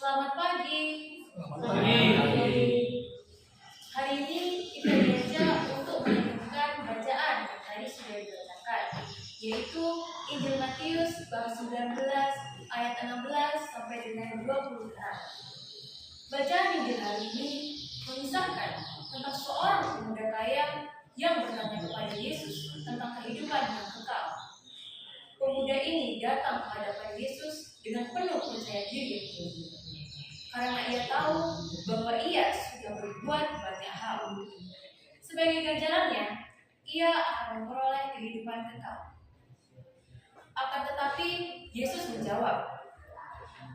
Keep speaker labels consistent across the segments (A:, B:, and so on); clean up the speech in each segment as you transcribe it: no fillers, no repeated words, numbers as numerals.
A: Selamat pagi. Hari ini kita diajak untuk melanjutkan bacaan yang tadi sudah dibacakan, yaitu Injil Matius bab 19 ayat 16 sampai dengan 26. Bacaan Injil hari ini mengisahkan tentang seorang pemuda kaya yang bertanya kepada Yesus tentang kehidupan yang kekal. Pemuda ini datang ke hadapan Yesus dengan penuh percaya diri, karena ia tahu bahwa ia sudah berbuat banyak hal. Sebagai ganjarannya, ia akan memperoleh kehidupan kekal. Akan tetapi, Yesus menjawab,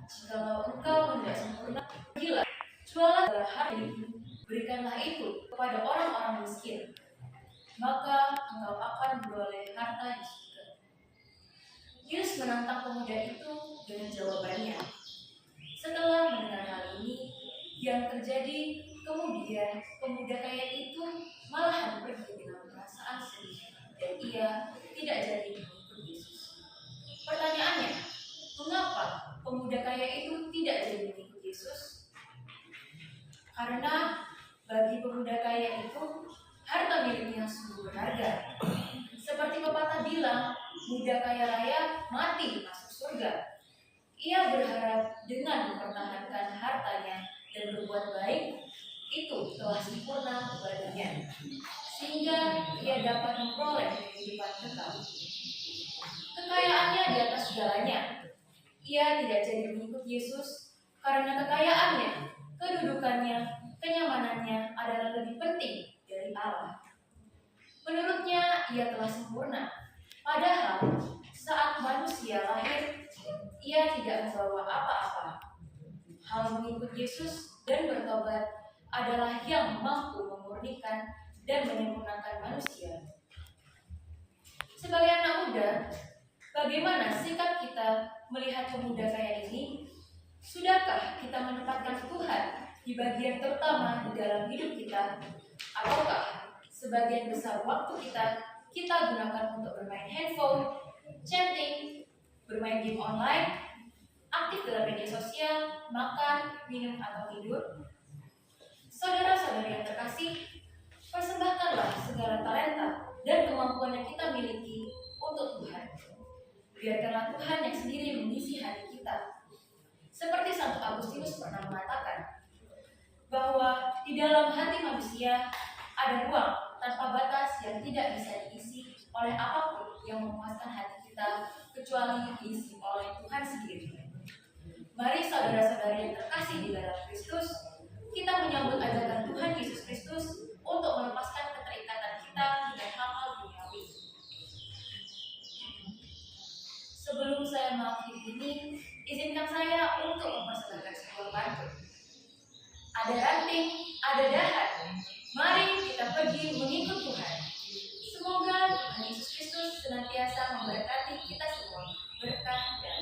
A: "Jikalau engkau hendak sempurna, pergilah, jualah harta, berikanlah itu kepada orang-orang miskin, maka engkau akan beroleh harta di surga." Yesus menantang pemuda itu dengan jawabannya. Setelah mendengar hal ini yang terjadi, kemudian pemuda kaya itu malahan pergi dengan perasaan sedih, dan ia tidak jadi mengikut Yesus. Pertanyaannya, mengapa pemuda kaya itu tidak jadi mengikut Yesus? Karena bagi pemuda kaya itu, harta miliknya sungguh berharga. Seperti pepatah bilang, muda kaya raya mati masuk surga. Ia berharap dengan mempertahankan hartanya dan berbuat baik, itu telah sempurna baginya, sehingga ia dapat memperoleh kehidupan kekal. Kekayaannya di atas segalanya. Ia tidak jadi mengikut Yesus karena kekayaannya, kedudukannya, kenyamanannya adalah lebih penting dari Allah. Menurutnya, ia telah sempurna. Padahal, saat manusia lahir, ia tidak membawa apa-apa. Hal mengikut Yesus dan bertobat adalah yang mampu memurnikan dan menyempurnakan manusia. Sebagai anak muda, bagaimana sikap kita melihat pemuda kaya ini? Sudahkah kita menempatkan Tuhan di bagian terutama di dalam hidup kita? Ataukah sebagian besar waktu kita gunakan untuk bermain handphone, chatting, bermain game online, aktif dalam media sosial, makan, minum, atau tidur? Saudara-saudari yang terkasih, persembahkanlah segala talenta dan kemampuan yang kita miliki untuk Tuhan. Biarkanlah Tuhan yang sendiri mengisi hati kita. Seperti Santo Agustinus pernah mengatakan, bahwa di dalam hati manusia ada ruang tanpa batas yang tidak bisa diisi oleh apapun yang memuaskan hati kita kecuali diisi oleh Tuhan sendiri. Mari saudara-saudari yang terkasih di dalam Kristus, kita menyambut ajakan Tuhan Yesus Kristus untuk melepaskan keterikatan kita dengan hal-hal duniawi. Sebelum saya mengakhiri ini, izinkan saya untuk mempersembahkan sebuah pantun. Ada ranting, ada dahan. Mari kita pergi mengikut Tuhan. Semoga Tuhan Yesus Kristus senantiasa memberkati kita semua. Berkah dan